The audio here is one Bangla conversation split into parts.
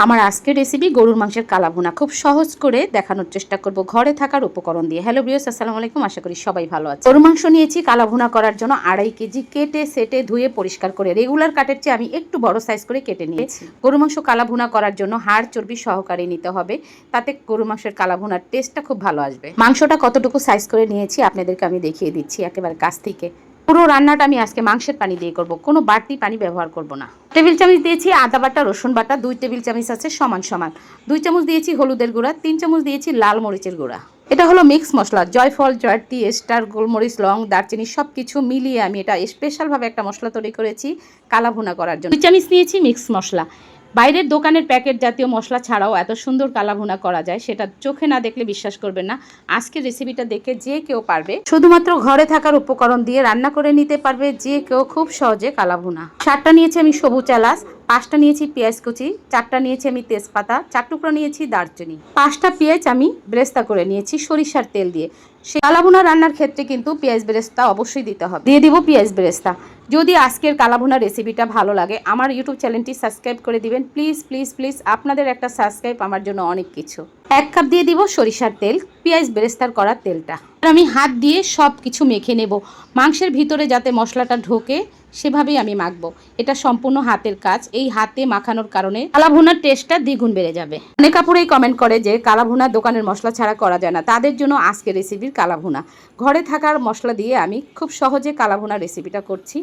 আমার আজকের রেসিপি গরুর মাংসের কালাভুনা খুব সহজ করে দেখানোর চেষ্টা করব ঘরে থাকার উপকরণ দিয়ে। হ্যালো ভিউয়ার্স, আসসালামু আলাইকুম। আশা করি সবাই ভালো আছে। গরুর মাংস নিয়েছি কালাভুনা করার জন্য 2.5 কেজি, কেটে সেটে ধুয়ে পরিষ্কার করে রেগুলার কাটের চেয়ে আমি একটু বড় সাইজ করে কেটে নিয়েছি। গরুর মাংস কালাভুনা করার জন্য হাড় চর্বি সহকারে নিতে হবে, তাতে গরুর মাংসের কালাভুনার টেস্টটা খুব ভালো আসবে। মাংসটা কতটুকু সাইজ করে নিয়েছি আপনাদেরকে আমি দেখিয়ে দিচ্ছি একেবারে কাছ থেকে। পুরো রান্নাটা আমি আজকে মাংসের পানি দিয়ে করব, কোনো বাড়তি পানি ব্যবহার করব না। টেবিল চামচ দিয়েছি আদা বাটা, রসুন বাটা 2 টেবিল চামচ আছে সমান সমান। 2 চামচ দিয়েছি হলুদের গুঁড়া, 3 চামচ দিয়েছি লাল মরিচের গুঁড়া। এটা হলো মিক্স মশলা, জয়ফল, জয়ত্রী, স্টার, গোলমরিচ, লং, দারচিনি সব কিছু মিলিয়ে আমি এটা স্পেশালভাবে একটা মশলা তৈরি করেছি কালাভুনা করার জন্য। 2 চামচ নিয়েছি মিক্স মশলা। বাইরের দোকানের প্যাকেট জাতীয় মশলা ছাড়াও এত সুন্দর কালাভুনা করা যায়, সেটা চোখে না দেখলে বিশ্বাস করবেন না। আজকের রেসিপিটা দেখে যে কেউ পারবে, শুধুমাত্র ঘরে থাকার উপকরণ দিয়ে রান্না করে নিতে পারবে যে কেউ খুব সহজে কালাভুনা। 7টা নিয়েছি আমি সবুজ এলাচ, 5টা নিয়েছি পেঁয়াজ কুচি, 4টা নিয়েছি আমি তেজপাতা, 4 টুকরো নিয়েছি দারচিনি, 5টা পেঁয়াজ আমি বেরেস্তা করে নিয়েছি সরিষার তেল দিয়ে। সেই কালাভুনা রান্নার ক্ষেত্রে কিন্তু পেঁয়াজ বেরেস্তা অবশ্যই দিতে হবে। দিয়ে দিব পেঁয়াজ বেরেস্তা। যদি আজকের কালাভুনা রেসিপিটা ভালো লাগে আমার ইউটিউব চ্যানেলটি সাবস্ক্রাইব করে দিবেন প্লিজ প্লিজ প্লিজ। আপনাদের একটা সাবস্ক্রাইব আমার জন্য অনেক কিছু। 1 কাপ দিয়ে দিব সরিষার তেল, পেঁয়াজ বেরেস্তার করা তেলটা। আমি হাত দিয়ে সব কিছু মেখে নেব, মাংসের ভিতরে যাতে মশলাটা ঢোকে সেভাবেই আমি মাখবো। এটা সম্পূর্ণ হাতের কাজ, এই হাতে মাখানোর কারণে কালাভুনার টেস্টটা দ্বিগুণ বেড়ে যাবে। অনেক আপুরাই কমেন্ট করে যে কালাভুনা দোকানের মশলা ছাড়া করা যায় না, তাদের জন্য আজকে রেসিপির কালাভুনা। ঘরে থাকার মশলা দিয়ে আমি খুব সহজে কালাভুনা রেসিপিটা করছি,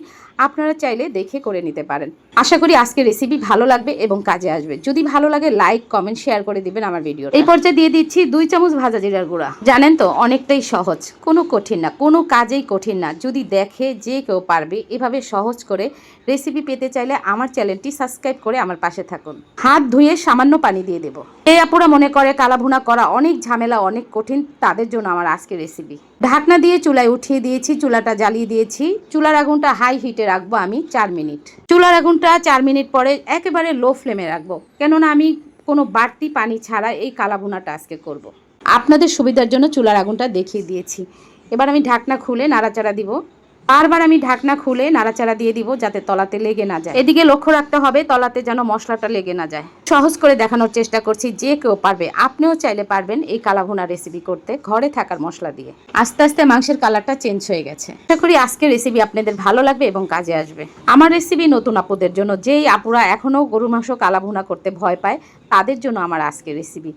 আপনারা চাইলে দেখে করে নিতে পারেন। আশা করি আজকের রেসিপি ভালো লাগবে এবং কাজে আসবে। যদি ভালো লাগে লাইক কমেন্ট শেয়ার করে দিবেন আমার ভিডিও। এই পর্যায়ে দিয়ে দিচ্ছি 2 চামচ ভাজা জিরার গুঁড়া। জানেন তো অনেকটাই সহজ, কোনো কঠিন না, কোনো কাজেই কঠিন না। যদি দেখে যে কেউ পারবে এভাবে সহজ করে রেসিপি পেতে চাইলে আমার চ্যানেলটি সাবস্ক্রাইব করে আমার পাশে থাকুন। হাত ধুয়ে সামান্য পানি দিয়ে দেব। এই আপুরা মনে করে কালাভুনা করা অনেক ঝামেলা, অনেক কঠিন, তাদের জন্য আমার আজকের রেসিপি। ঢাকনা দিয়ে চুলায় উঠিয়ে দিয়েছি, চুলাটা জ্বালিয়ে দিয়েছি। চুলার আগুনটা হাই হিটে রাখবো আমি 4 মিনিট। চুলার আগুনটা 4 মিনিট পরে একেবারে লো ফ্লেমে রাখবো, কেননা আমি কোনো বাড়তি পানি ছাড়া এই কালাভুনাটা আজকে করব। আপনাদের সুবিধার জন্য চুলার আগুনটা দেখিয়ে দিয়েছি। এবার আমি ঢাকনা খুলে নাড়াচাড়া দিব। বারবার আমি ঢাকনা খুলে নাড়াচাড়া দিয়ে দিব যাতে তলাতে লেগে না যায়। এদিকে লক্ষ্য রাখতে হবে তলাতে যেন মশলাটা লেগে না যায়। সহজ করে দেখানোর চেষ্টা করছি, যে কেউ পারবে। আপনিও চাইলে পারবেন এই কালাভুনা রেসিপি করতে ঘরে থাকার মশলা দিয়ে। আস্তে আস্তে মাংসের কালারটা চেঞ্জ হয়ে গেছে। আশা করি আজকের রেসিপি আপনাদের ভালো লাগবে এবং কাজে আসবে। আমার রেসিপি নতুন আপুদের জন্য, যেই আপুরা এখনও গরুর মাংস কালাভুনা করতে ভয় পায় তাদের জন্য আমার আজকের রেসিপি।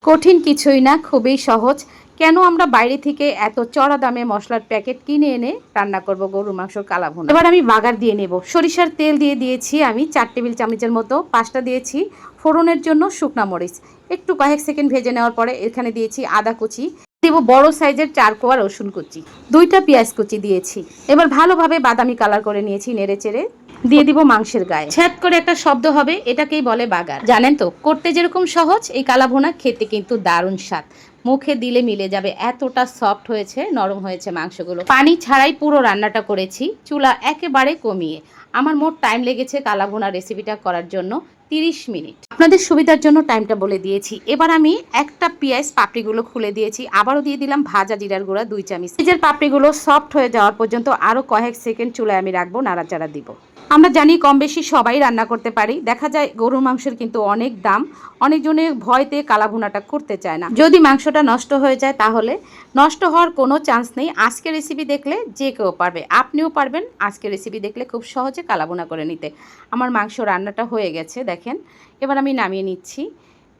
কঠিন কিছুই না, খুবই সহজ। কেন আমরা বাইরে থেকে এত চড়া দামে মশলার প্যাকেট কিনে এনে রান্না করব গরুর মাংসর কালাভুনা। এবার আমি বাগার দিয়ে নেব। সরিষার তেল দিয়ে দিয়েছি আমি 4 টেবিল চামচের মতো, 5টা দিয়েছি ফোড়নের জন্য শুকনা মরিচ। একটু কয়েক সেকেন্ড ভেজে নেওয়ার পরে এখানে দিয়েছি আদা কুচি, দেব বড় সাইজের 4 কোয়া রসুন কুচি, 2টা পেঁয়াজ কুচি দিয়েছি। এবার ভালোভাবে বাদামি কালার করে নিয়েছি, নেড়ে চেড়ে দিয়ে দিব মাংসের গায়ে। ছ্যাদ করে একটা শব্দ হবে, এটাকেই বলে বাগার। জানেন তো করতে যেরকম সহজ, এই কালাভুনা খেতে কিন্তু দারুণ স্বাদ। মুখে দিলে মিলে যাবে, এতটা সফট হয়েছে, নরম হয়েছে মাংসগুলো। পানি ছাড়াই পুরো রান্নাটা করেছি, চুলা একেবারে কমিয়ে। আমার মোট টাইম লেগেছে কালাভুনা রেসিপিটা করার জন্য 30 মিনিট। আপনাদের সুবিধার জন্য টাইমটা বলে দিয়েছি। এবার আমি একটা পেঁয়াজ পাপড়িগুলো খুলে দিয়েছি, আবারও দিয়ে দিলাম ভাজা জিরার গুঁড়া 2 চামচ। পেঁয়াজের পাপড়িগুলো সফট হয়ে যাওয়ার পর্যন্ত আরও কয়েক সেকেন্ড চুলায় আমি রাখবো, নাড়াচাড়া দিব। আমরা জানি কম বেশি সবাই রান্না করতে পারি, দেখা যায় গরুর মাংসের কিন্তু অনেক দাম, অনেকজনে ভয়তে কালাভুনাটা করতে চায় না। যদি মাংসটা নষ্ট হয়ে যায় তাহলে নষ্ট হওয়ার কোনো চান্স নেই। আজকের রেসিপি দেখলে যে কেউ পারবে, আপনিও পারবেন আজকের রেসিপি দেখলে খুব সহজে কালাভুনা করে নিতে। আমার মাংস রান্নাটা হয়ে গেছে দেখেন। এবার আমি নামিয়ে নিচ্ছি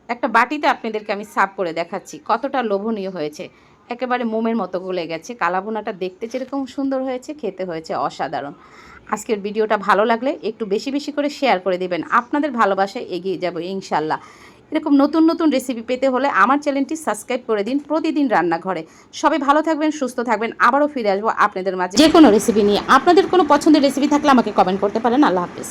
একটা বাটিতে, আপনাদেরকে আমি সার্ভ করে দেখাচ্ছি কতটা লোভনীয় হয়েছে। একেবারে মোমের মতো গলে গেছে। কালাভুনাটা দেখতে যেরকম সুন্দর হয়েছে, খেতে হয়েছে অসাধারণ। আজকের ভিডিওটা ভালো লাগলে একটু বেশি বেশি করে শেয়ার করে দিবেন। আপনাদের ভালোবাসায় এগিয়ে যাব ইনশাল্লাহ। এরকম নতুন নতুন রেসিপি পেতে হলে আমার চ্যানেলটি সাবস্ক্রাইব করে দিন। প্রতিদিন রান্নাঘরে। সবাই ভালো থাকবেন, সুস্থ থাকবেন। আবারও ফিরে আসবো আপনাদের মাঝে যে কোনো রেসিপি নিয়ে। আপনাদের কোনো পছন্দের রেসিপি থাকলে আমাকে কমেন্ট করতে পারেন। আল্লাহ হাফেজ।